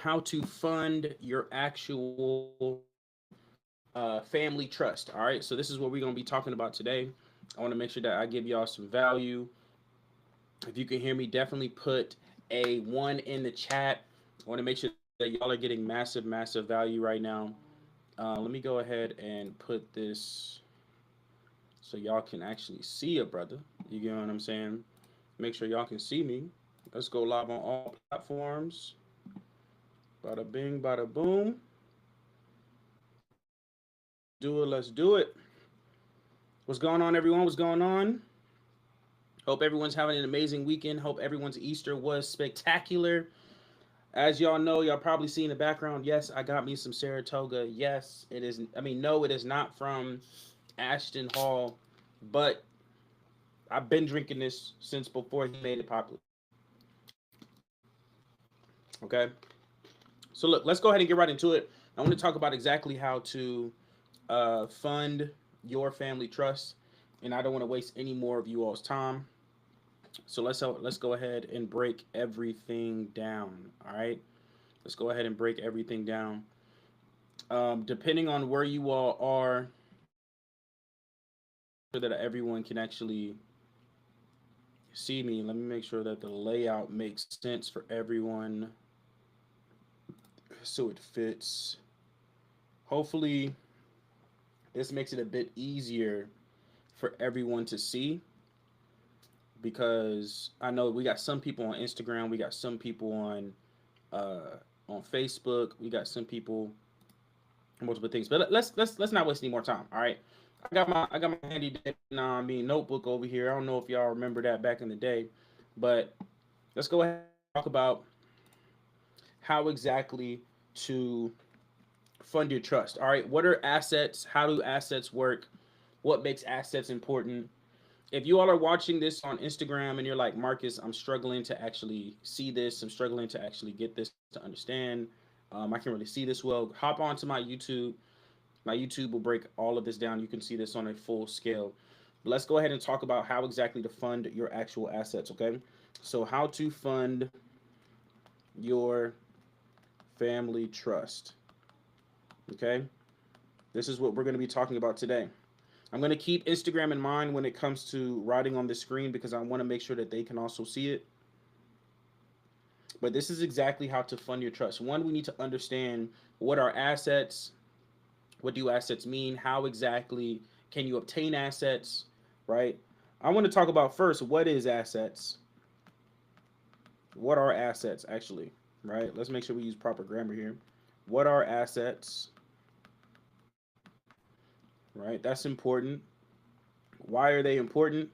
how to fund your actual family trust. All right, so this is what we're going to be talking about today. I want to make sure that I give y'all some value. If you can hear me, definitely put a one in the chat. I want to make sure that y'all are getting massive value right now. Let me go ahead and put this so y'all can actually see it, brother. You get what I'm saying? Make sure y'all can see me. Let's go live on all platforms. Bada bing, bada boom. Do it. Let's do it. What's going on, everyone? What's going on? Hope everyone's having an amazing weekend. Hope everyone's Easter was spectacular. As y'all know, y'all probably see in the background, yes, I got me some Saratoga. Yes, it is. I mean, no, it is not from Ashton Hall, but I've been drinking this since before he made it popular. Okay. So look, let's go ahead and get right into it. I want to talk about exactly how to fund your family trust, and I don't want to waste any more of you all's time. So let's go ahead and break everything down. All right, let's go ahead and break everything down. Depending on where you all are, so that everyone can actually see me. Let me make sure that the layout makes sense for everyone, so it fits. Hopefully, this makes it a bit easier for everyone to see, because I know we got some people on Instagram, we got some people on Facebook, we got some people multiple things. But let's not waste any more time. All right, I got my handy notebook over here. I don't know if y'all remember that back in the day, but let's go ahead and talk about how exactly to fund your trust. All right, what are assets? How do assets work? What makes assets important? If you all are watching this on Instagram and you're like, Marcus, I'm struggling to actually see this, I'm struggling to actually get this to understand, I can't really see this well, hop onto my YouTube. My YouTube will break all of this down. You can see this on a full scale. But let's go ahead and talk about how exactly to fund your actual assets, okay? So how to fund your family trust, okay? This is what we're going to be talking about today. I'm going to keep Instagram in mind when it comes to writing on the screen, because I want to make sure that they can also see it. But this is exactly how to fund your trust. One, we need to understand what are assets, what do assets mean, how exactly can you obtain assets, right? I want to talk about first, what is assets? What are assets actually, right? Let's make sure we use proper grammar here. What are assets, right? That's important. Why are they important?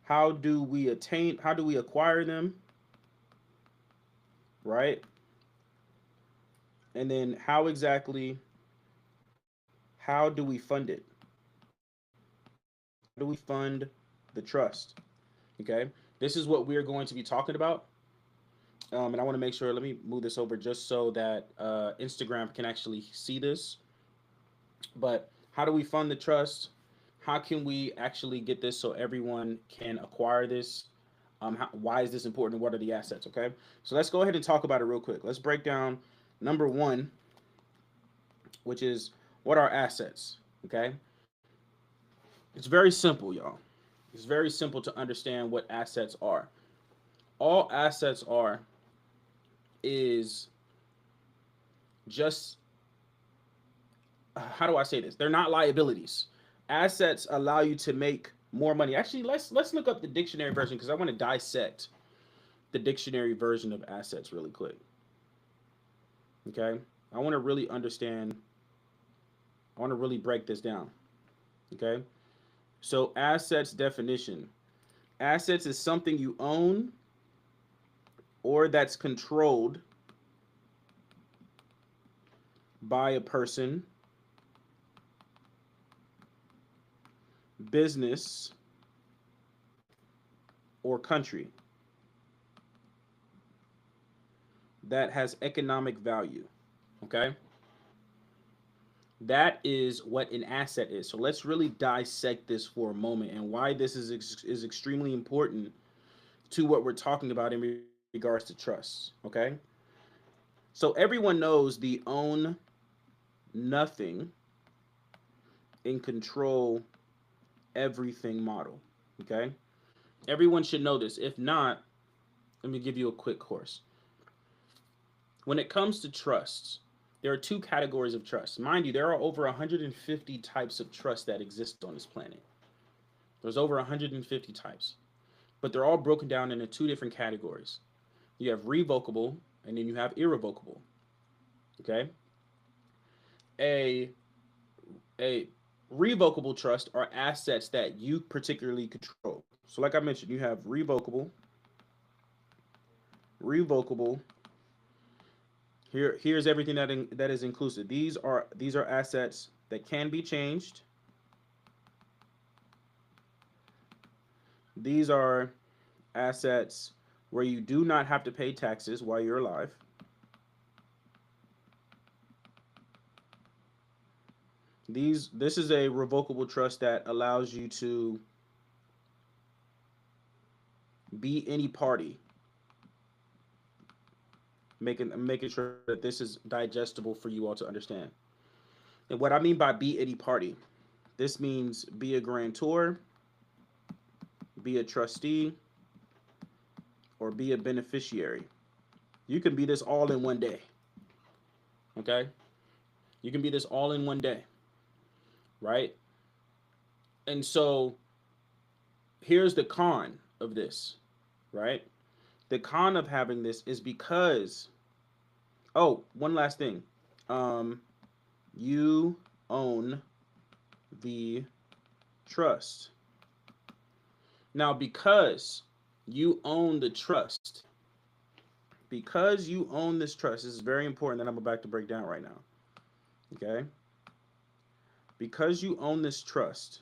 How do we acquire them, right? And then how do we fund it? How do we fund the trust? Okay, this is what we're going to be talking about. And I want to make sure, let me move this over just so that Instagram can actually see this. But how do we fund the trust? How can we actually get this so everyone can acquire this? Why is this important? What are the assets? Okay, so let's go ahead and talk about it real quick. Let's break down number one, which is what are assets? Okay, it's very simple, y'all. It's very simple to understand what assets are. All assets are is just, how do I say this? They're not liabilities. Assets allow you to make more money. Actually, let's look up the dictionary version, because I want to dissect the dictionary version of assets really quick. Okay, I want to really understand. I want to really break this down. Okay, so assets definition: assets is something you own or that's controlled by a person, business, or country that has economic value. Okay, that is what an asset is. So let's really dissect this for a moment, and why this is extremely important to what we're talking about in regards to trust. Okay, So everyone knows the own nothing and control everything model. Okay? Everyone should know this. If not, let me give you a quick course. When it comes to trusts, there are two categories of trust. Mind you, there are over 150 types of trust that exist on this planet. There's over 150 types, but they're all broken down into two different categories. You have revocable and then you have irrevocable. Okay? A a revocable trust are assets that you particularly control. So like I mentioned, you have revocable. Here's everything that is inclusive. These are assets that can be changed. These are assets where you do not have to pay taxes while you're alive. This is a revocable trust that allows you to be any party, making sure that this is digestible for you all to understand. And what I mean by be any party, this means be a grantor, be a trustee, or be a beneficiary. You can be this all in one day. Okay? You can be this all in one day. Right? And so here's the con of this, right? The con of having this is because, oh, one last thing. Um, you own the trust. Now, because you own this trust, this is very important that I'm about to break down right now. Okay? Because you own this trust,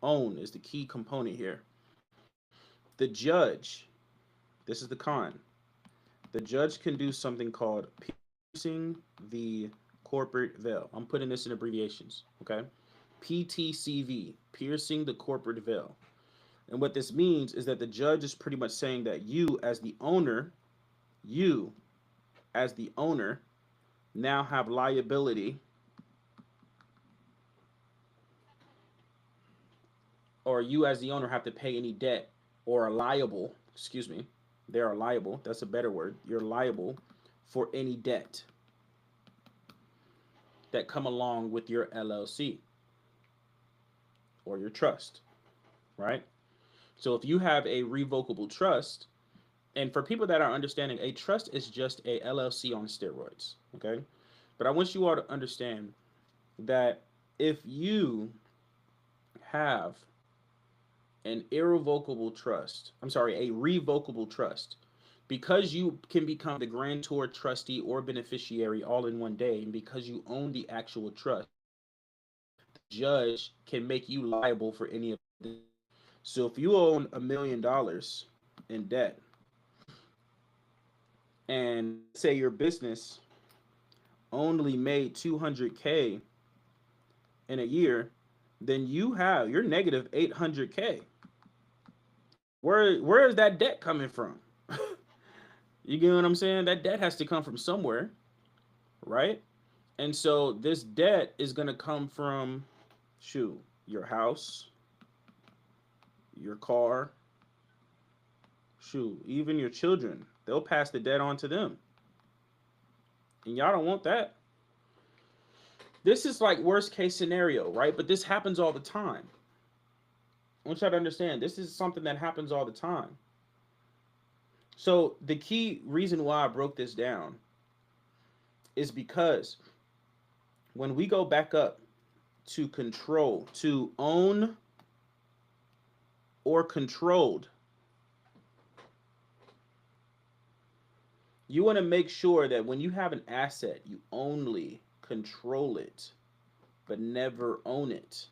own is the key component here. The judge, this is the con. The judge can do something called piercing the corporate veil. I'm putting this in abbreviations, okay? PTCV, piercing the corporate veil. And what this means is that the judge is pretty much saying that you as the owner, now have liability, or you as the owner have to pay any debt or are liable, excuse me, they are liable, that's a better word, you're liable for any debt that come along with your LLC or your trust, right? So if you have a revocable trust, and for people that are understanding, a trust is just a LLC on steroids, okay? But I want you all to understand that if you have an irrevocable trust, I'm sorry, a revocable trust, because you can become the grantor, trustee, or beneficiary all in one day, and because you own the actual trust, the judge can make you liable for any of this. So if you own $1 million in debt, and say your business only made 200K in a year, then you're negative 800K. Where is that debt coming from? You get what I'm saying? That debt has to come from somewhere, right? And so this debt is going to come from, shoot, your house, your car, shoot, even your children. They'll pass the debt on to them. And y'all don't want that. This is like worst case scenario, right? But this happens all the time. I want y'all to understand this is something that happens all the time. So the key reason why I broke this down is because when we go back up to control, to own or controlled, you want to make sure that when you have an asset, you only control it, but never own it.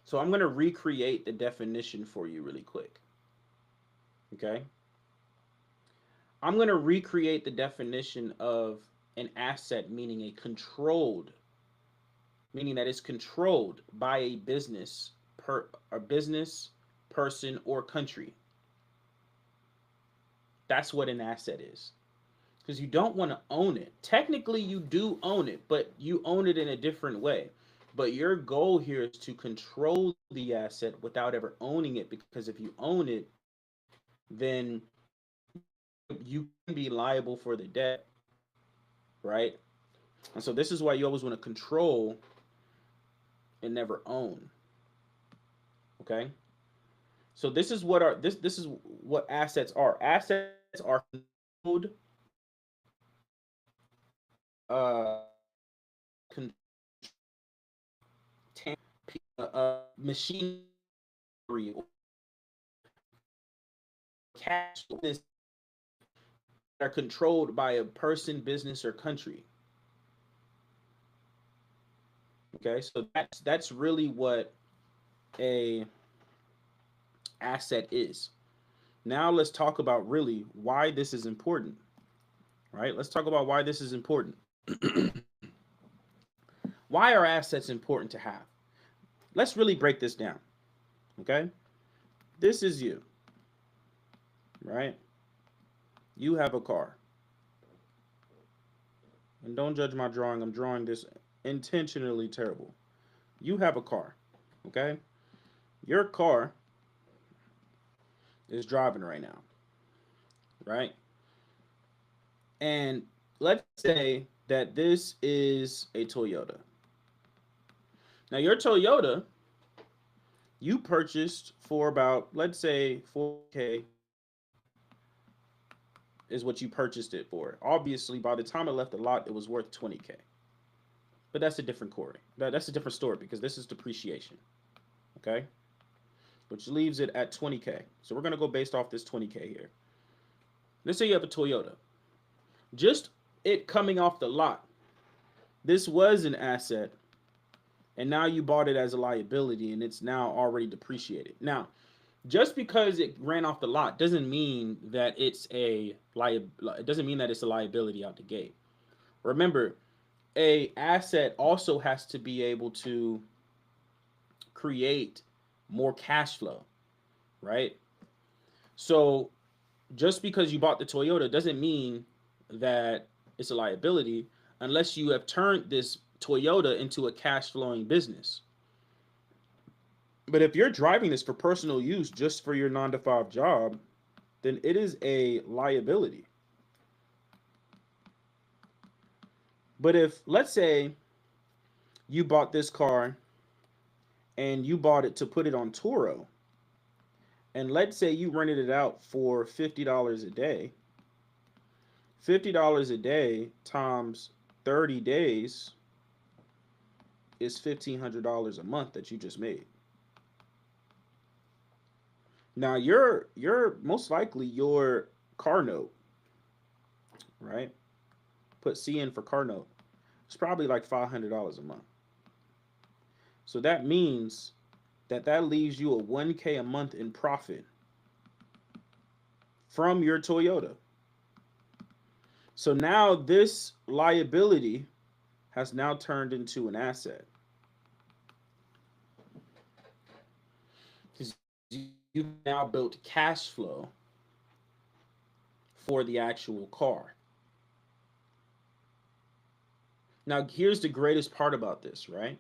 So I'm going to recreate the definition for you really quick. Okay? I'm going to recreate the definition of an asset, meaning a controlled, meaning that it's controlled by a business, person, or country. That's what an asset is. because you don't want to own it. Technically, you do own it, but you own it in a different way. But your goal here is to control the asset without ever owning it, because if you own it, then you can be liable for the debt, right? And so this is why you always want to control and never own. Okay? So this is what this is what assets are. Assets are controlled uh machinery or cash that are controlled by a person, business, or country. Okay, so that's really what a asset is. Now let's talk about really why this is important. Right? Let's talk about why this is important. Why are assets important to have? Let's really break this down. Okay? This is you, right? You have a car. And don't judge my drawing. I'm drawing this intentionally terrible. You have a car. Okay? Your car is driving right now, right? And let's say that this is a Toyota. Now, your Toyota, you purchased for about, let's say, 4K is what you purchased it for. Obviously, by the time it left the lot, it was worth 20K. But that's a different story. That's a different story because this is depreciation. Okay? Which leaves it at 20K. So we're going to go based off this 20K here. Let's say you have a Toyota. Just it coming off the lot, this was an asset, and now you bought it as a liability, and it's now already depreciated. Now, just because it ran off the lot doesn't mean that it's a it doesn't mean that it's a liability out the gate. Remember, a asset also has to be able to create more cash flow, right? So just because you bought the Toyota doesn't mean that it's a liability unless you have turned this Toyota into a cash flowing business. But if you're driving this for personal use just for your 9 to 5 job, then it is a liability. But if, let's say, you bought this car and you bought it to put it on Turo, and let's say you rented it out for $50 a day, $50 a day times 30 days is $1,500 a month that you just made. Now you're most likely your car note, right? Put C in for car note. It's probably like $500 a month. So that means that leaves you a 1K a month in profit from your Toyota. So now this liability has now turned into an asset. You've now built cash flow for the actual car. Now, here's the greatest part about this, right?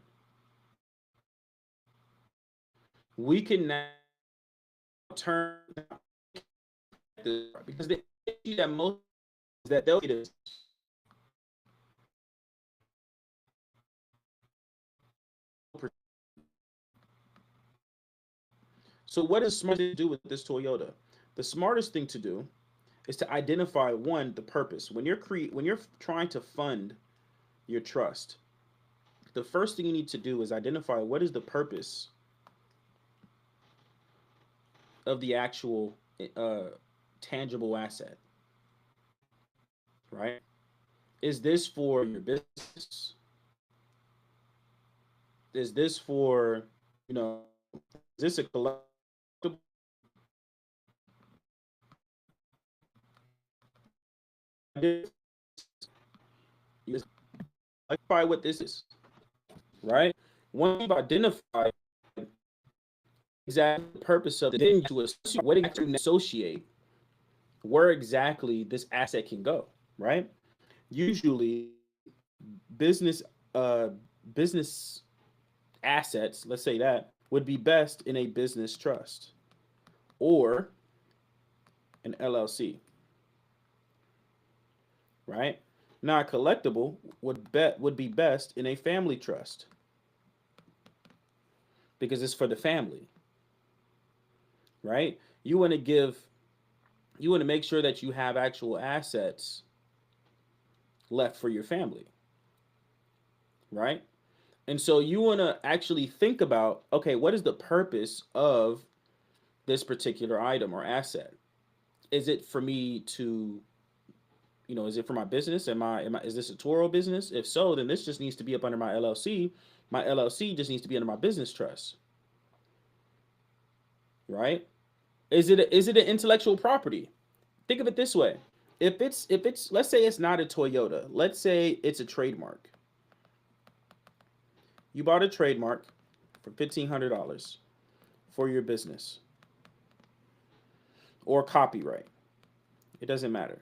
We can now turn this because the issue that most is that they'll get us. So what is smart to do with this Toyota? The smartest thing to do is to identify one, the purpose. When you're trying to fund your trust, the first thing you need to do is identify what is the purpose of the actual tangible asset, right? Is this for your business? Is this for, is this a collectible? Identify what this is, right? Once you've identified exactly the purpose of it, then you associate where exactly this asset can go. right? Usually, business uh, business assets, let's say that, would be best in a business trust or an LLC, right? Now, a collectible would be best in a family trust because it's for the family, right? You want to make sure that you have actual assets left for your family, right? And so you want to actually think about, okay, what is the purpose of this particular item or asset? Is it for me to, is it for my business? Is this a Toro business? If so, then this just needs to be up under my LLC. My LLC just needs to be under my business trust, right? Is it an intellectual property? Think of it this way. If it's let's say it's not a Toyota. Let's say it's a trademark. You bought a trademark for $1,500 for your business or copyright. It doesn't matter.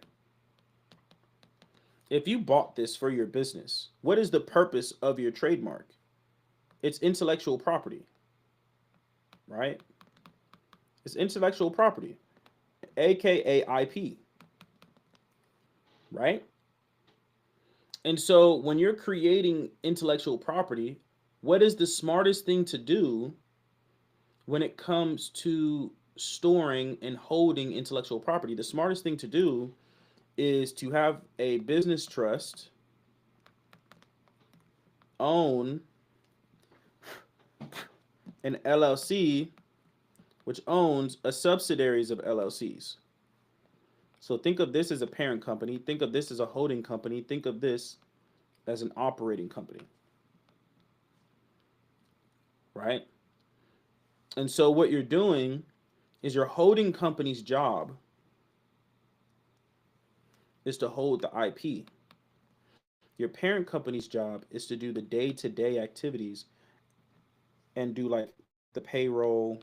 If you bought this for your business, what is the purpose of your trademark? It's intellectual property, right? It's intellectual property, aka IP, right? And so when you're creating intellectual property, what is the smartest thing to do when it comes to storing and holding intellectual property? The smartest thing to do is to have a business trust own an LLC, which owns a subsidiaries of LLCs. So think of this as a parent company. Think of this as a holding company. Think of this as an operating company, right? And so what you're doing is your holding company's job is to hold the IP. Your parent company's job is to do the day-to-day activities and do like the payroll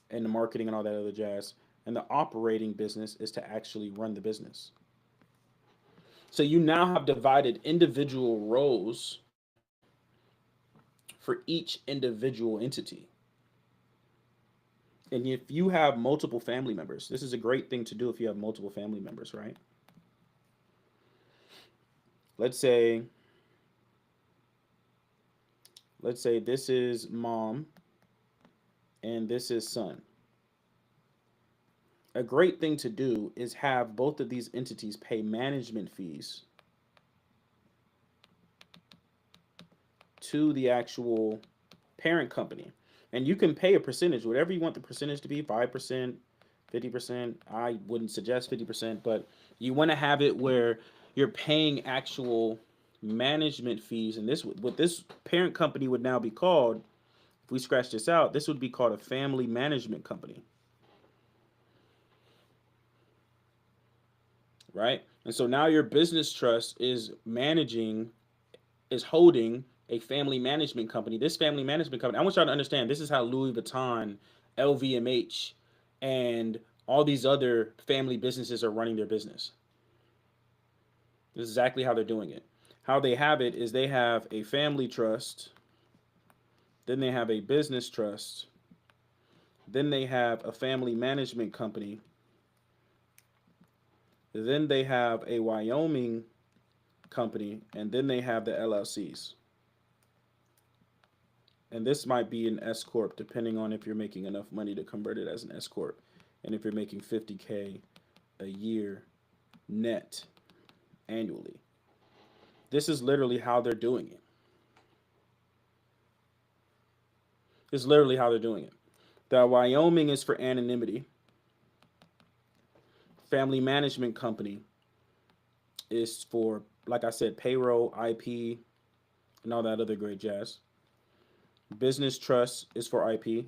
and the marketing and all that other jazz. And the operating business is to actually run the business. So you now have divided individual roles for each individual entity. And if you have multiple family members, this is a great thing to do if you have multiple family members, right? Let's say let's say this is mom and this is son. A great thing to do is have both of these entities pay management fees to the actual parent company. And you can pay a percentage, whatever you want the percentage to be, 5%, 50%. I wouldn't suggest 50%, but you want to have it where you're paying actual management fees. And this, what this parent company would now be called, if we scratch this out, this would be called a family management company, right? And so now your business trust is holding a family management company. This family management company, I want y'all to understand, this is how Louis Vuitton, LVMH, and all these other family businesses are running their business. This is exactly how they're doing it. How they have it is they have a family trust, then they have a business trust, then they have a family management company, then they have a Wyoming company, and then they have the LLCs. And this might be an S corp depending on if you're making enough money to convert it as an S corp, and if you're making 50K a year net annually. This is literally how they're doing it. This is literally how they're doing it. The Wyoming is for anonymity. Family management company is for, like I said, payroll, IP, and all that other great jazz. Business trust is for IP.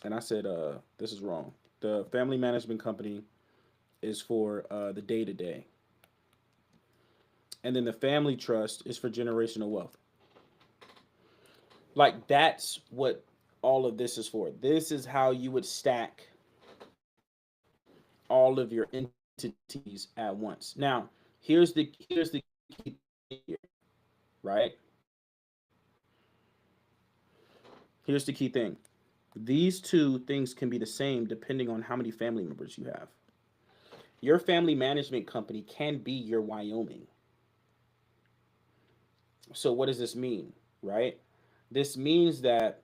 And I said, this is wrong. The family management company is for the day to day. And then the family trust is for generational wealth. Like, that's what all of this is for. This is how you would stack all of your entities at once. Now, here's the key thing here, right? Here's the key thing. These two things can be the same depending on how many family members you have. Your family management company can be your Wyoming. So what does this mean, right? This means that,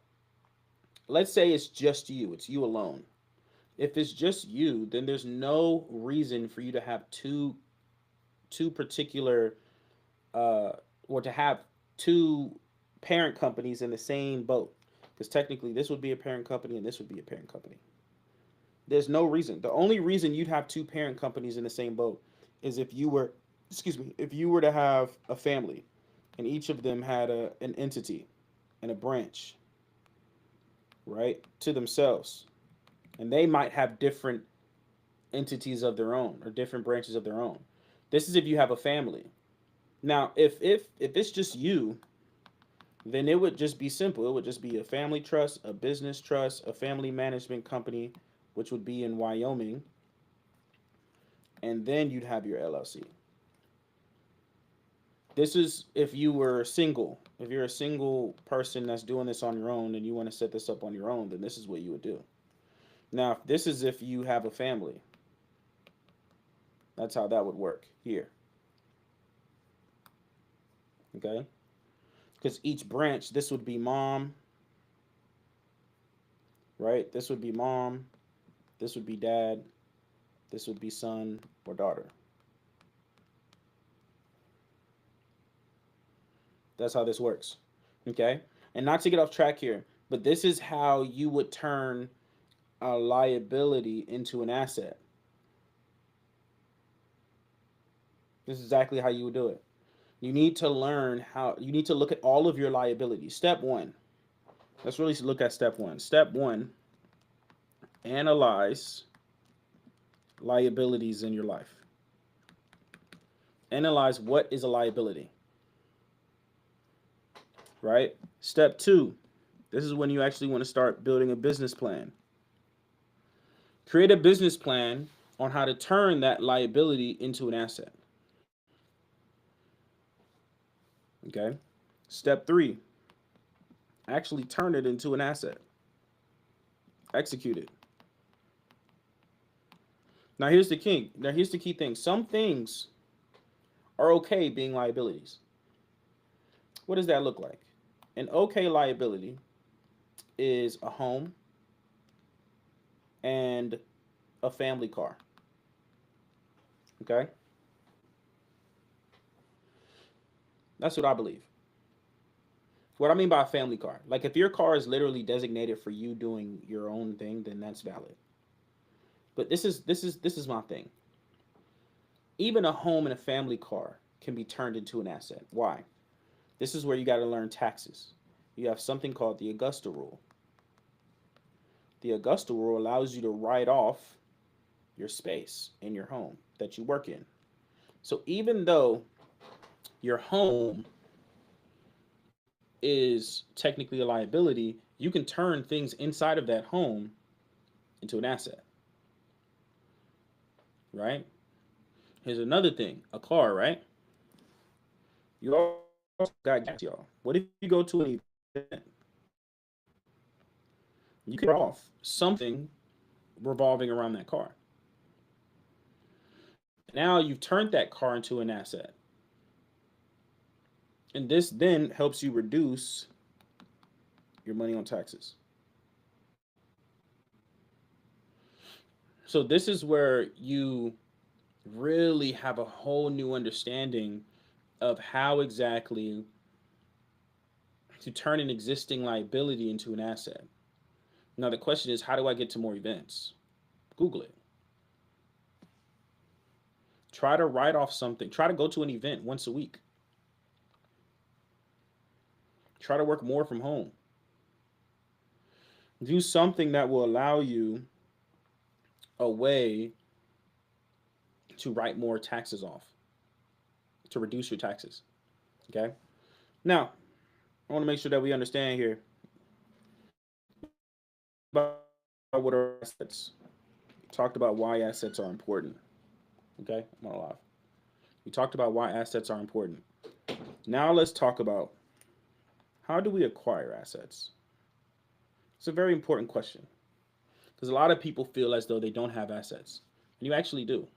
let's say it's just you, it's you alone. If it's just you, then there's no reason for you to have two particular or to have two parent companies in the same boat, because technically this would be a parent company and this would be a parent company. There's no reason. The only reason you'd have two parent companies in the same boat is if you were, excuse me, if you were to have a family and each of them had an entity and a branch, right, to themselves. And they might have different entities of their own or different branches of their own. This is if you have a family. Now, if it's just you, then it would just be simple. It would just be a family trust, a business trust, a family management company, which would be in Wyoming, and then you'd have your LLC. This is if you were single. If you're a single person that's doing this on your own and you want to set this up on your own, then this is what you would do. Now, this is if you have a family. That's how that would work here. Okay? Because each branch, this would be mom, right? This would be mom. This would be dad. This would be son or daughter. That's how this works. Okay? And not to get off track here, but this is how you would turn a liability into an asset. This is exactly how you would do it. You need to learn how, you need to look at all of your liabilities. Step one. Let's really look at step one. Step one, analyze liabilities in your life. Analyze what is a liability, right? Step two, this is when you actually want to start building a business plan. Create a business plan on how to turn that liability into an asset. Okay. Step three, actually turn it into an asset. Execute it. Now here's the key. Now here's the key thing. Some things are okay being liabilities. What does that look like? An okay liability is a home and a family car. Okay? That's what I believe. What I mean by a family car, like if your car is literally designated for you doing your own thing, then that's valid. But this is my thing. Even a home and a family car can be turned into an asset. Why? This is where you got to learn taxes. You have something called the Augusta rule. The Augusta rule allows you to write off your space in your home that you work in. So even though your home is technically a liability, you can turn things inside of that home into an asset, right? Here's another thing, a car, right? You also got gas, y'all. What if you go to an event? You can write off something revolving around that car. Now you've turned that car into an asset. And this then helps you reduce your money on taxes. So this is where you really have a whole new understanding of how exactly to turn an existing liability into an asset. Now the question is, how do I get to more events? Google it. Try to write off something. Try to go to an event once a week. Try to work more from home. Do something that will allow you a way to write more taxes off, to reduce your taxes. Okay? Now, I want to make sure that we understand here about what are assets. talked about why assets are important. Okay, I'm not live. We talked about why assets are important. Now let's talk about how do we acquire assets? It's a very important question because a lot of people feel as though they don't have assets. And you actually do.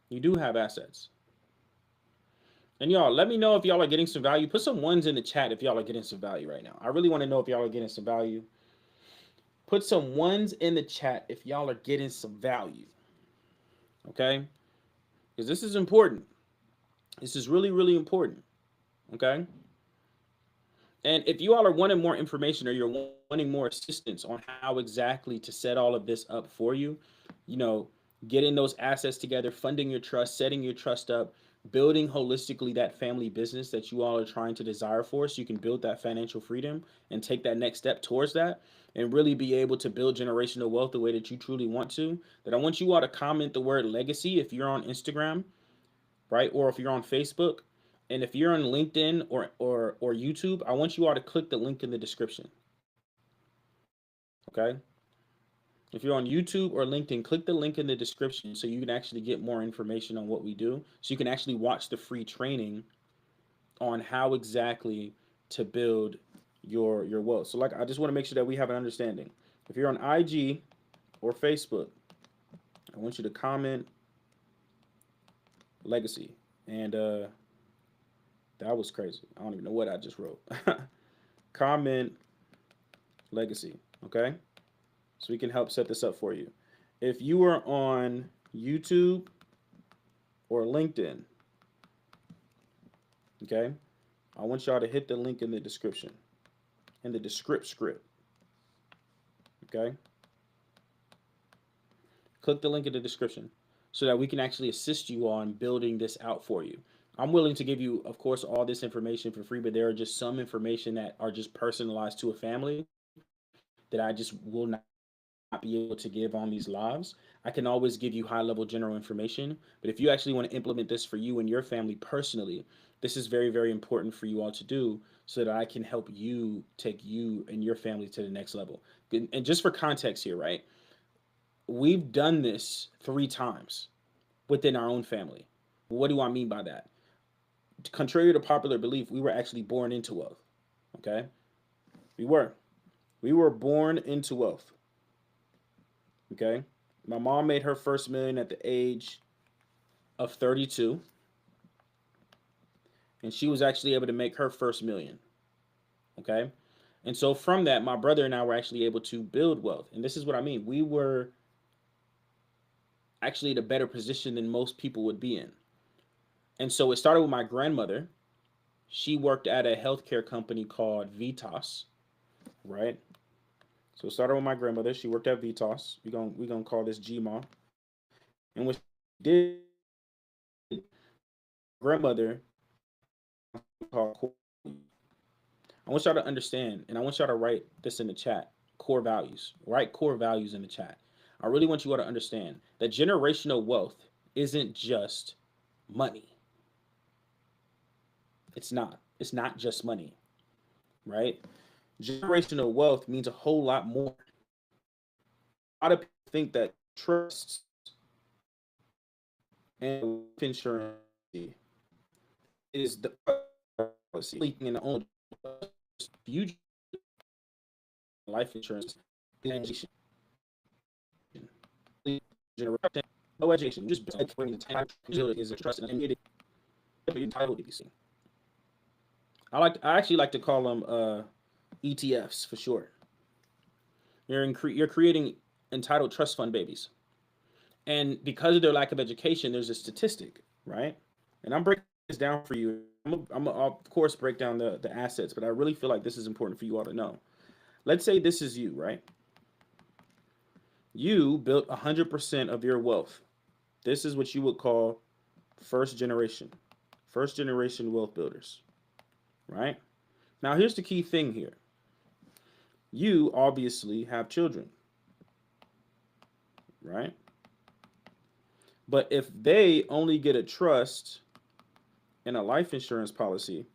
You do have assets. And y'all, let me know if y'all are getting some value. Put some ones in the chat if y'all are getting some value right now. I really want to know if y'all are getting some value. Put some ones in the chat if y'all are getting some value. Okay? Because this is important. This is really, really important. Okay? And if you all are wanting more information or you're wanting more assistance on how exactly to set all of this up for you, you know, getting those assets together, funding your trust, setting your trust up, building holistically that family business that you all are trying to desire for so you can build that financial freedom and take that next step towards that and really be able to build generational wealth the way that you truly want to, that I want you all to comment the word legacy if you're on Instagram, right? Or if you're on Facebook. And if you're on LinkedIn or YouTube, I want you all to click the link in the description. Okay? If you're on YouTube or LinkedIn, click the link in the description so you can actually get more information on what we do. So you can actually watch the free training on how exactly to build your wealth. So like I just want to make sure that we have an understanding. If you're on IG or Facebook, I want you to comment legacy. And that was crazy. I don't even know what I just wrote. Comment legacy, okay? So we can help set this up for you. If you are on YouTube or LinkedIn, okay, I want y'all to hit the link in the description, in the script, okay? Click the link in the description so that we can actually assist you on building this out for you. I'm willing to give you, of course, all this information for free, but there are just some information that are just personalized to a family that I just will not be able to give on these lives. I can always give you high level general information, but if you actually want to implement this for you and your family personally, this is very, very important for you all to do so that I can help you take you and your family to the next level. And just for context here, right? We've done this 3 times within our own family. What do I mean by that? Contrary to popular belief, we were actually born into wealth. Okay? We were. We were born into wealth. Okay? My mom made her first million at the age of 32. And she was actually able to make her first million. Okay? And so from that, my brother and I were actually able to build wealth. And this is what I mean. We were actually in a better position than most people would be in. And so it started with my grandmother. She worked at a healthcare company called Vitas, right? So it started with my grandmother. She worked at Vitas. We're gonna call this GMA. And what she did, grandmother called. I want y'all to understand, and I want y'all to write this in the chat. Core values. Write core values in the chat. I really want you all to understand that generational wealth isn't just money. It's not. It's not just money, right? Generational wealth means a whole lot more. A lot of people think that trusts and insurance is the policy in the only you life insurance education. No education, just bring the time is a trust and it entitled to be seen. I actually like to call them ETFs for short. You're creating entitled trust fund babies. And because of their lack of education, there's a statistic, right? And I'm breaking this down for you. I'll of course break down the assets, but I really feel like this is important for you all to know. Let's say this is you, right? You built 100% of your wealth. This is what you would call first generation wealth builders, right? Now, here's the key thing here. You obviously have children, right? But if they only get a trust and a life insurance policy,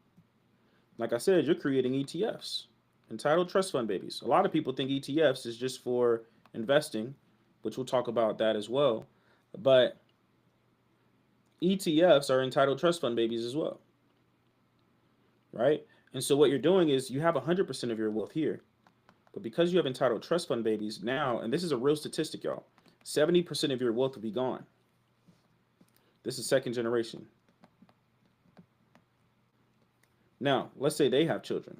like I said, you're creating ETFs, entitled trust fund babies. A lot of people think ETFs is just for investing, which we'll talk about that as well. But ETFs are entitled trust fund babies as well, right? And so what you're doing is you have 100% of your wealth here, but because you have entitled trust fund babies now, and this is a real statistic, y'all, 70% of your wealth will be gone. This is second generation. Now, let's say they have children,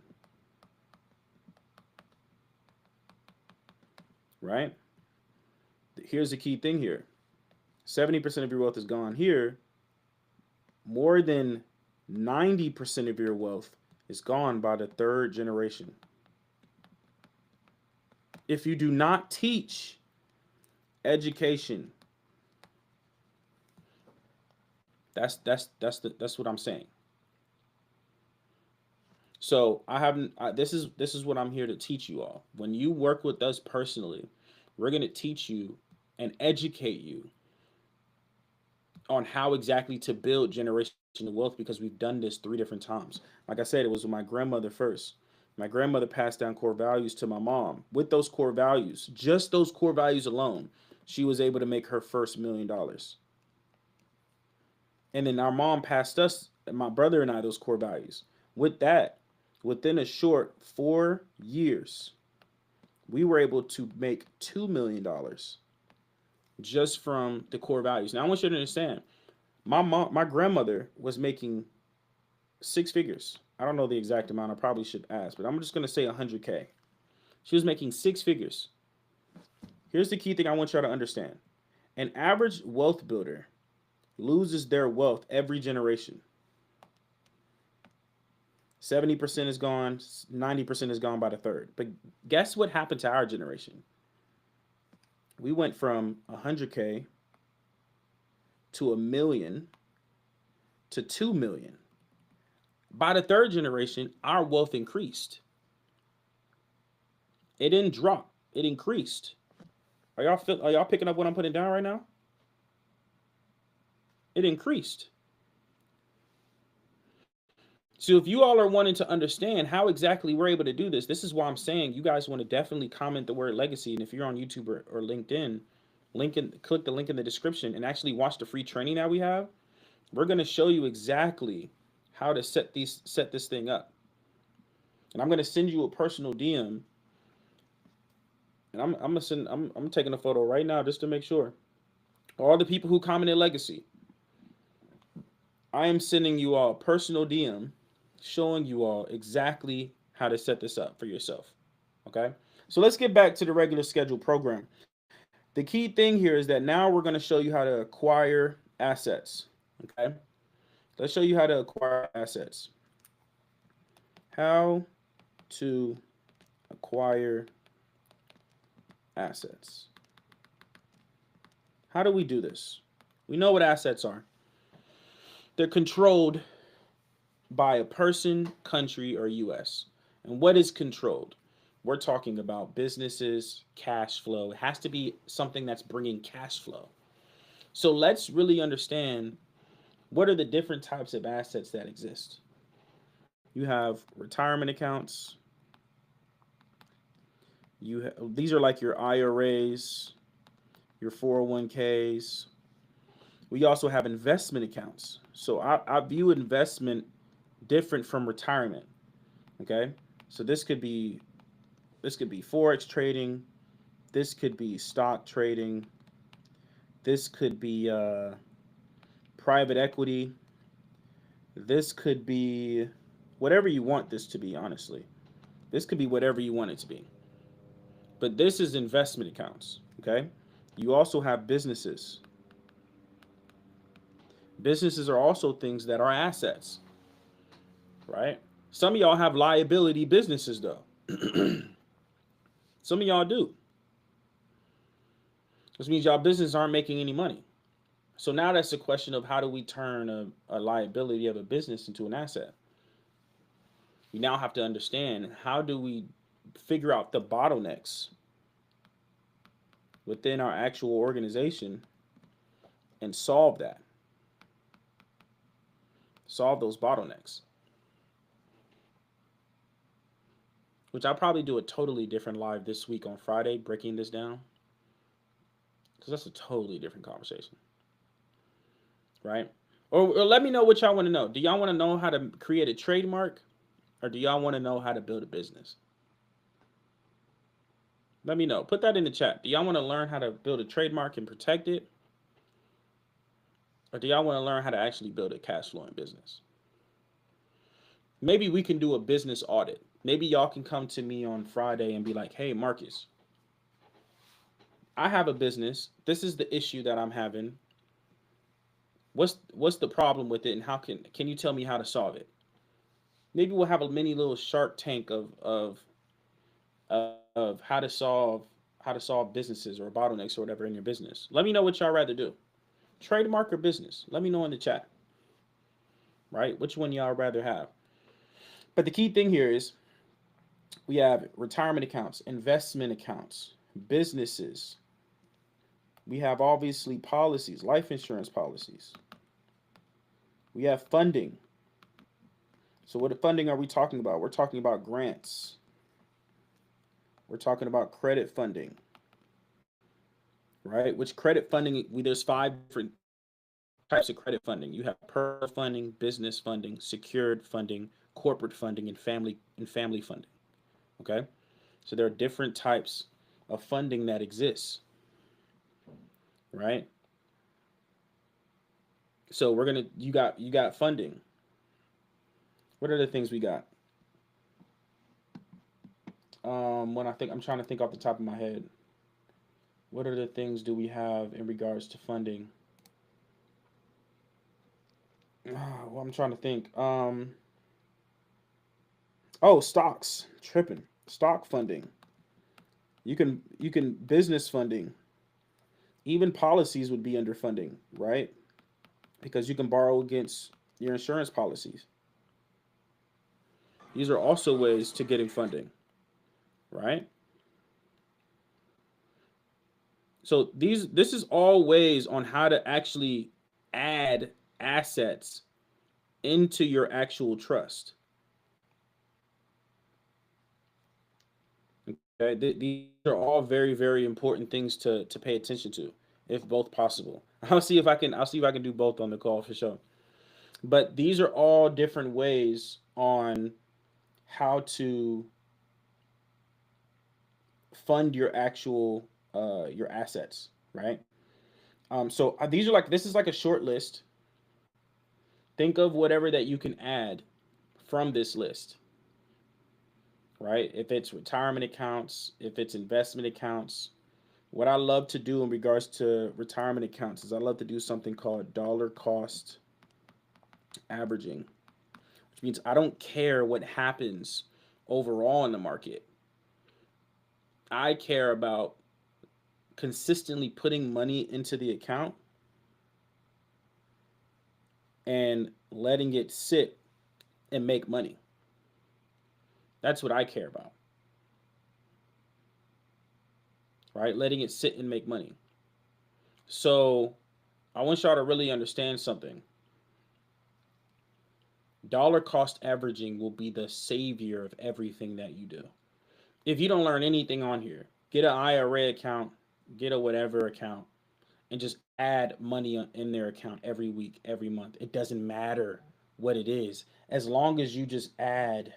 right? Here's the key thing here. 70% of your wealth is gone here. More than 90% of your wealth is gone by the third generation. If you do not teach education, that's what I'm saying. So this is what I'm here to teach you all. When you work with us personally, we're going to teach you and educate you on how exactly to build generational wealth, because we've done this 3 different times. Like I said, it was with my grandmother first. My grandmother passed down core values to my mom. With those core values, just those core values alone, she was able to make her first $1 million. And then our mom passed us, my brother and I, those core values. With that, within a short 4 years, we were able to make $2 million just from the core values. Now I want you to understand, my grandmother was making 6 figures. I don't know the exact amount. I probably should ask, but I'm just gonna say 100K. She was making 6 figures. Here's the key thing I want y'all to understand: an average wealth builder loses their wealth every generation. 70% is gone, 90% is gone by the third. But guess what happened to our generation? We went from 100K to 1 million to 2 million. By the third generation, our wealth increased. It didn't drop, it increased. Are y'all picking up what I'm putting down right now? It increased. So if you all are wanting to understand how exactly we're able to do this, this is why I'm saying you guys want to definitely comment the word legacy. And if you're on YouTube or LinkedIn, click the link in the description and actually watch the free training that we have. We're going to show you exactly how to set this thing up. And I'm going to send you a personal DM. And I'm taking a photo right now just to make sure. All the people who commented legacy, I am sending you all a personal DM showing you all exactly how to set this up for yourself. Okay, so let's get back to the regular scheduled program. The key thing here is that now we're going to show you how to acquire assets. Okay, let's show you how to acquire assets. How to acquire assets. How do we do this? We know what assets are. They're controlled by a person, country, or US. And what is controlled? We're talking about businesses, cash flow. It has to be something that's bringing cash flow. So let's really understand what are the different types of assets that exist. You have retirement accounts. These are like your IRAs, your 401ks. We also have investment accounts. So I view investment different from retirement. Okay, so this could be forex trading, this could be stock trading, this could be private equity, this could be whatever you want this to be. Honestly, this could be whatever you want it to be, but this is investment accounts. Okay, you also have businesses. Businesses are also things that are assets, right? Some of y'all have liability businesses though. Some of y'all do. This means y'all businesses aren't making any money. So now that's a question of how do we turn a liability of a business into an asset? We now have to understand how do we figure out the bottlenecks within our actual organization and solve that. Solve those bottlenecks. Which I'll probably do a totally different live this week on Friday, breaking this down. because that's a totally different conversation, right? Or let me know what y'all want to know. Do y'all want to know how to create a trademark, or do y'all want to know how to build a business? Let me know. Put that in the chat. Do y'all want to learn how to build a trademark and protect it, or do y'all want to learn how to actually build a cash flowing business? Maybe we can do a business audit. Maybe y'all can come to me on Friday and be like, "Hey, Marcus, I have a business. This is the issue that I'm having. What's the problem with it, and how can you tell me how to solve it?" Maybe we'll have a mini little Shark Tank of how to solve businesses or bottlenecks or whatever in your business. Let me know what y'all rather do. Trademark or business? Let me know in the chat. Right? Which one y'all rather have? But the key thing here is we have retirement accounts, investment accounts, businesses. We have obviously policies, life insurance policies. We have funding. So what funding are we talking about? We're talking about grants. We're talking about credit funding. Right? Which credit funding, there's 5 different types of credit funding. You have personal funding, business funding, secured funding, corporate funding, and family funding. Okay? So there are different types of funding that exists. Right? So you got funding. What are the things we got? I'm trying to think off the top of my head. What are the things do we have in regards to funding? Well, I'm trying to think. Stocks. Tripping. Stock funding. You can business funding. Even policies would be under funding, right? Because you can borrow against your insurance policies. These are also ways to getting funding, right? So this is all ways on how to actually add assets into your actual trust. Okay, these are all very, very important things to pay attention to, if both possible. I'll see if I can do both on the call for sure. But these are all different ways on how to fund your assets, right? So this is like a short list. Think of whatever that you can add from this list, right? If it's retirement accounts, if it's investment accounts. What I love to do in regards to retirement accounts is I love to do something called dollar cost averaging, which means I don't care what happens overall in the market. I care about consistently putting money into the account and letting it sit and make money. That's what I care about, right? Letting it sit and make money. So I want y'all to really understand something. Dollar cost averaging will be the savior of everything that you do. If you don't learn anything on here, get an IRA account, get a whatever account, and just add money in their account every week, every month. It doesn't matter what it is. As long as you just add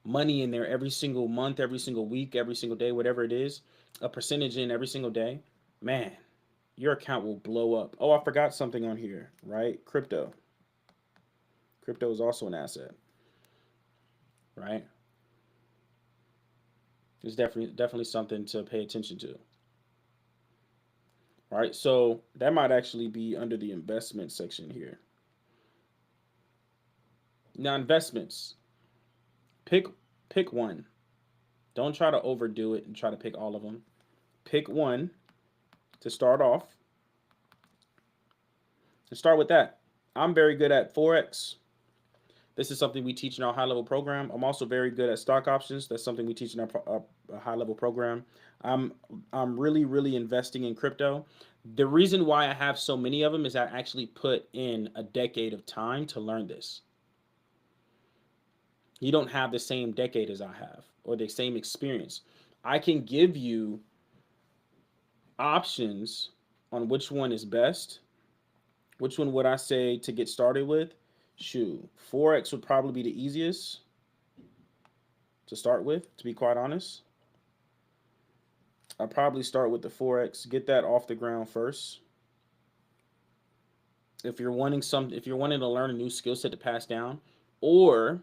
money in there every single month, every single week, every single day, whatever it is, a percentage in every single day, man, your account will blow up. Oh, I forgot something on here, right? Crypto. Crypto is also an asset, right? It's definitely something to pay attention to. All right, so that might actually be under the investment section here. Now, investments. Pick pick one. Don't try to overdo it and try to pick all of them. Pick one to start off. And start with that. I'm very good at Forex. This is something we teach in our high level program. I'm also very good at stock options. That's something we teach in our high level program. I'm I'm really investing in crypto. The reason why I have so many of them is I actually put in a decade of time to learn this. You don't have the same decade as I have or the same experience. I can give you options on which one is best, which one would I say to get started with? Shoot, Forex would probably be the easiest to start with, to be quite honest. I'd probably start with the Forex, get that off the ground first. If you're wanting to learn a new skill set to pass down, or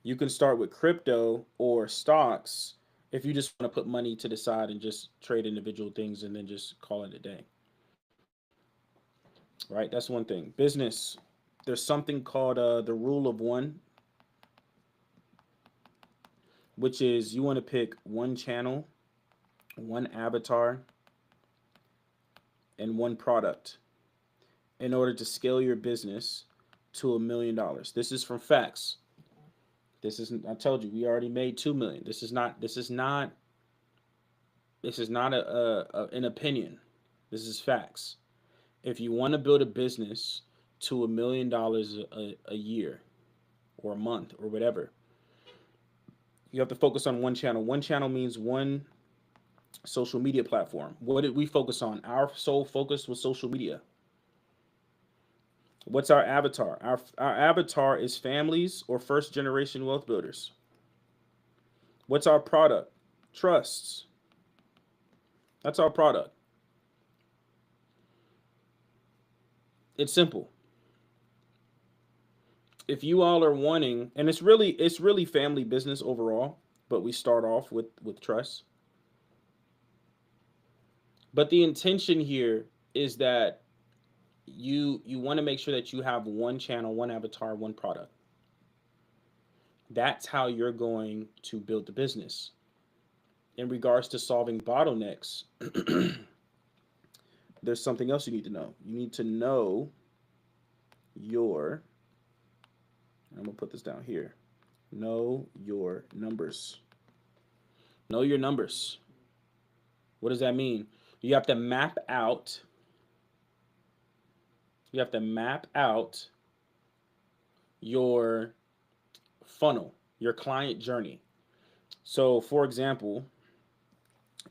you can start with crypto or stocks if you just want to put money to the side and just trade individual things and then just call it a day. Right? That's one thing. Business, there's something called the rule of one, which is you want to pick one channel, one avatar, and one product in order to scale your business to $1 million. This is from facts. This isn't. I told you we already made 2 million. This is not. This is not. This is not an opinion. This is facts. If you want to build a business to $1 million a year or a month or whatever, you have to focus on one channel. One channel means one social media platform. What did we focus on? Our sole focus was social media. What's our avatar? Our avatar is families or first generation wealth builders. What's our product? Trusts. That's our product. It's simple. If you all are wanting, and it's really family business overall, but we start off with trust. But the intention here is that you want to make sure that you have one channel, one avatar, one product. That's how you're going to build the business. In regards to solving bottlenecks, there's something else you need to know. You need to know your, I'm going to put this down here. Know your numbers. Know your numbers. What does that mean? You have to map out your funnel, your client journey. So, for example,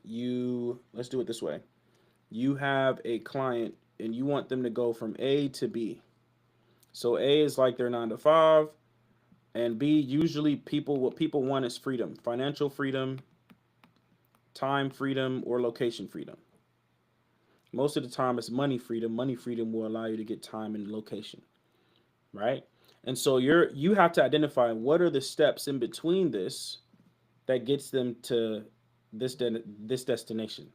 let's do it this way. You have a client and you want them to go from A to B. So A is like their 9 to 5, and B, usually what people want is freedom, financial freedom, time freedom, or location freedom. Most of the time it's money freedom. Money freedom will allow you to get time and location, right? And so you have to identify what are the steps in between this that gets them to this destination.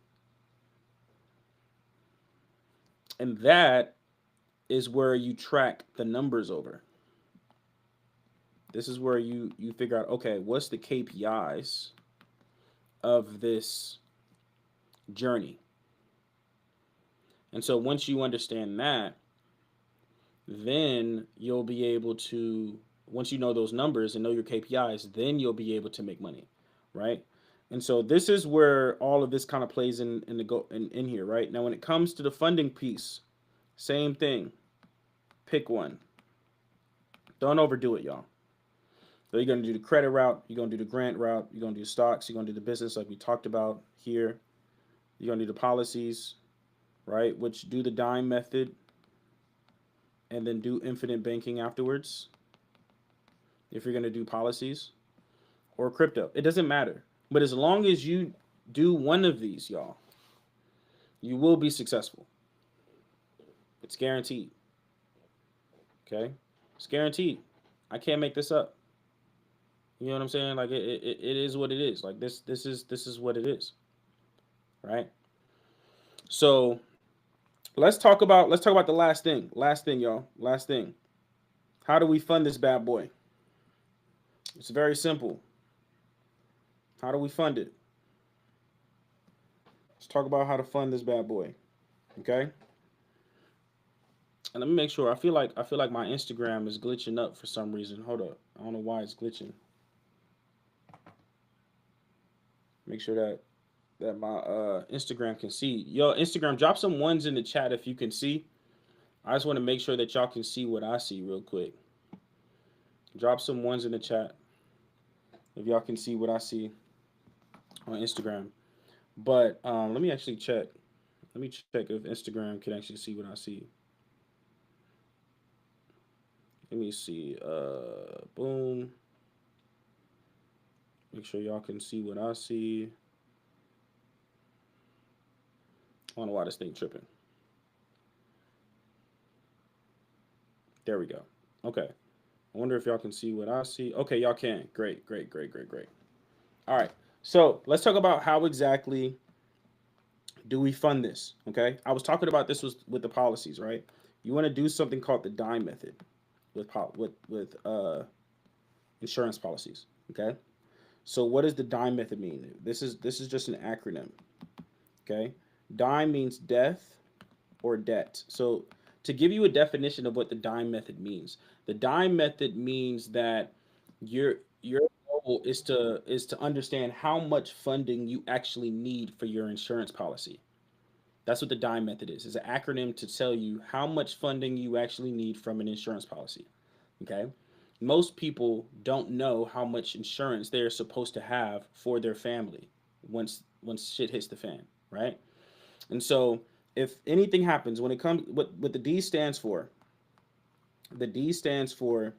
And that is where you track the numbers over. This is where you figure out, okay, what's the KPIs of this journey? And so once you understand that, then you'll be able to, once you know those numbers and know your KPIs, then you'll be able to make money, right? And so this is where all of this kind of plays in here, right? Now, when it comes to the funding piece, same thing. Pick one. Don't overdo it, y'all. So you're going to do the credit route, you're going to do the grant route, you're going to do stocks, you're going to do the business like we talked about here. You're going to do the policies, right? Which do the dime method and then do infinite banking afterwards. If you're going to do policies or crypto, it doesn't matter. But as long as you do one of these, y'all, you will be successful. It's guaranteed. Okay? It's guaranteed. I can't make this up. You know what I'm saying? Like it is what it is. Like this is what it is. Right? So let's talk about the last thing. Last thing, y'all. Last thing. How do we fund this bad boy? It's very simple. How do we fund it? Let's talk about how to fund this bad boy. Okay? And let me make sure. I feel like my Instagram is glitching up for some reason. Hold up. I don't know why it's glitching. Make sure that my Instagram can see. Yo, Instagram, drop some ones in the chat if you can see. I just want to make sure that y'all can see what I see real quick. Drop some ones in the chat if y'all can see what I see on Instagram. But let me actually check. Let me check if Instagram can actually see what I see. Let me see. Boom. Make sure y'all can see what I see. I don't know why this thing tripping. There we go. Okay. I wonder if y'all can see what I see. Okay, y'all can. Great, great, great, great, great. All right. So let's talk about how exactly do we fund this. Okay. I was talking about this with the policies, right? You want to do something called the dime method with insurance policies. Okay. So what does the dime method mean? This is just an acronym. Okay. Dime means death or debt. So to give you a definition of what the dime method means, the dime method means that your goal is to understand how much funding you actually need for your insurance policy. That's what the dime method is. It's an acronym to tell you how much funding you actually need from an insurance policy. Okay? Most people don't know how much insurance they're supposed to have for their family once shit hits the fan, right? And so if anything happens when it comes what the D stands for, the D stands for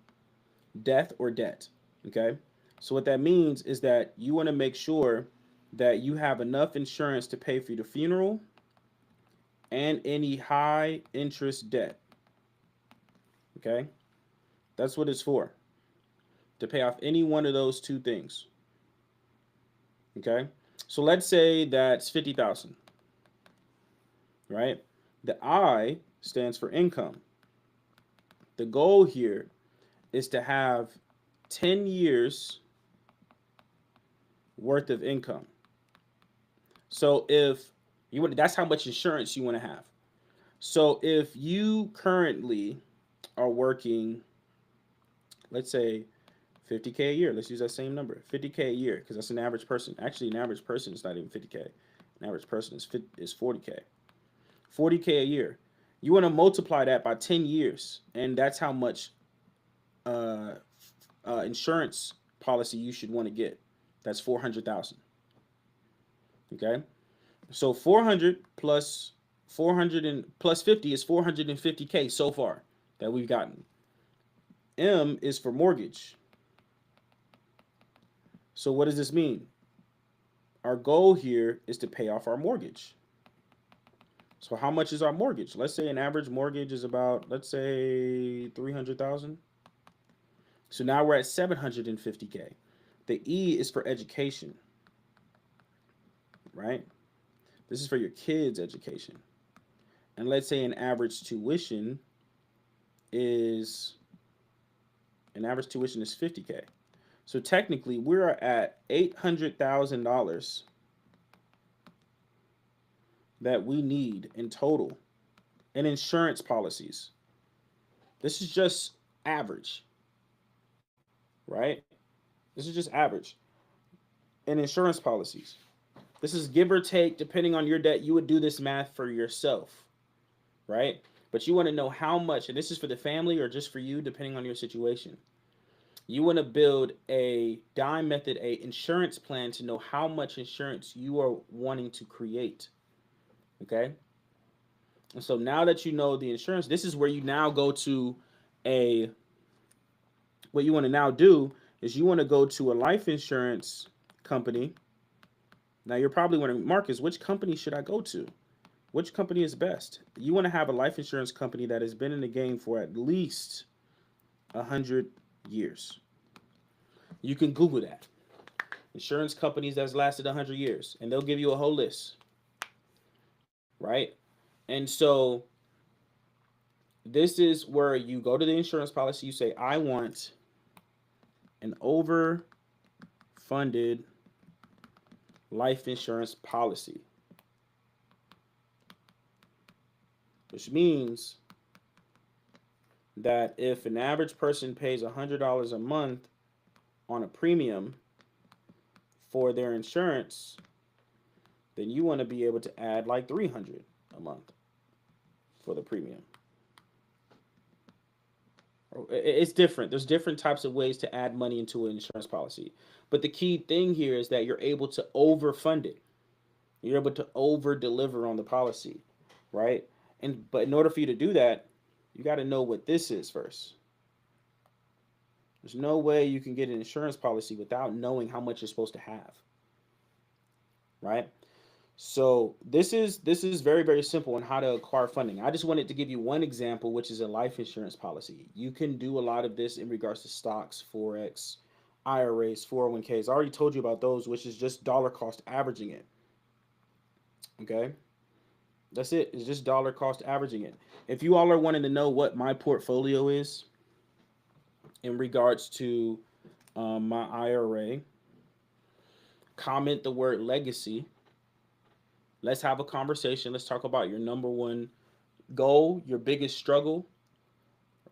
death or debt. Okay? So what that means is that you want to make sure that you have enough insurance to pay for your funeral and any high interest debt. Okay? That's what it's for. To pay off any one of those two things. Okay? So let's say that's 50,000, right? The I stands for income. The goal here is to have 10 years worth of income. So if you want, that's how much insurance you want to have. So if you currently are working, let's say 50K a year, let's use that same number, 50K a year, because that's an average person. Actually, an average person is not even 50K. An average person is 40K. 40K a year. You want to multiply that by 10 years, and that's how much uh, insurance policy you should want to get. That's 400,000. Okay, so 400 plus 400 and plus 50 is 450K so far that we've gotten. M is for mortgage. So what does this mean? Our goal here is to pay off our mortgage. So how much is our mortgage? Let's say an average mortgage is about, let's say 300,000. So now we're at 750K. The E is for education, right? This is for your kids' education. And let's say an average tuition is 50K. So technically we're at $800,000 that we need in total in insurance policies. This is just average, right? This is just average in insurance policies. This is give or take depending on your debt. You would do this math for yourself, right? But you want to know how much, and this is for the family or just for you, depending on your situation. You want to build a dime method, a insurance plan to know how much insurance you are wanting to create. Okay? And so now that you know the insurance, this is where you now go to a what you want to now do is you want to go to a life insurance company. Now you're probably wondering, Marcus, which company should I go to? Which company is best? You want to have a life insurance company that has been in the game for at least 100 years. You can Google that. Insurance companies that's lasted 100 years, and they'll give you a whole list, right? And so this is where you go to the insurance policy. You say, I want an overfunded life insurance policy, which means that if an average person pays $100 a month on a premium for their insurance, then you want to be able to add like 300 a month for the premium. It's different. There's different types of ways to add money into an insurance policy. But the key thing here is that you're able to overfund it. You're able to over deliver on the policy, right? But in order for you to do that, you got to know what this is first. There's no way you can get an insurance policy without knowing how much you're supposed to have, right? So this is very simple on how to acquire funding. I just wanted to give you one example, which is a life insurance policy. You can do a lot of this in regards to stocks, forex, IRAs, 401ks. I already told you about those, which is just dollar cost averaging it. Okay, that's it. It's just dollar cost averaging it. If you all are wanting to know what my portfolio is in regards to my IRA, comment the word legacy. Let's have a conversation. Let's talk about your number one goal, your biggest struggle,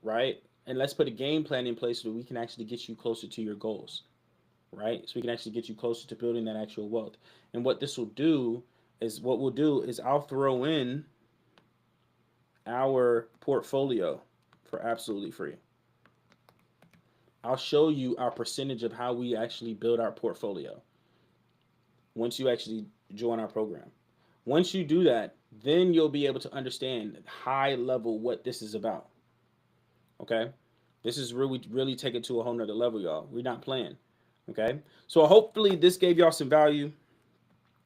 right? And let's put a game plan in place so that we can actually get you closer to your goals, right? So we can actually get you closer to building that actual wealth. And what we'll do is I'll throw in our portfolio for absolutely free. I'll show you our percentage of how we actually build our portfolio once you actually join our program. Once you do that, then you'll be able to understand high level what this is about. Okay? This is really take it to a whole nother level, y'all. We're not playing. Okay? So hopefully this gave y'all some value.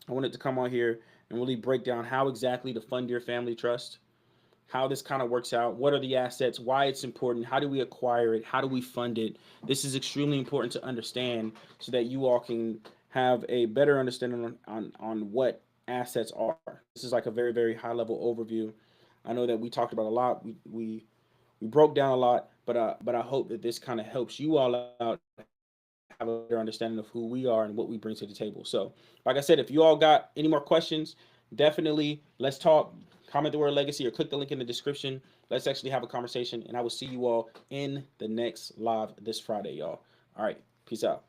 I wanted to come on here and really break down how exactly to fund your family trust, how this kind of works out, what are the assets, why it's important, how do we acquire it, how do we fund it. This is extremely important to understand so that you all can have a better understanding on what assets are. This is like a very high level overview. I know that we talked about a lot. We broke down a lot, but I hope that this kind of helps you all out have a better understanding of who we are and what we bring to the table. So, like I said, if you all got any more questions, definitely let's talk. Comment the word legacy or click the link in the description. Let's actually have a conversation, and I will see you all in the next live this Friday, y'all. All right, peace out.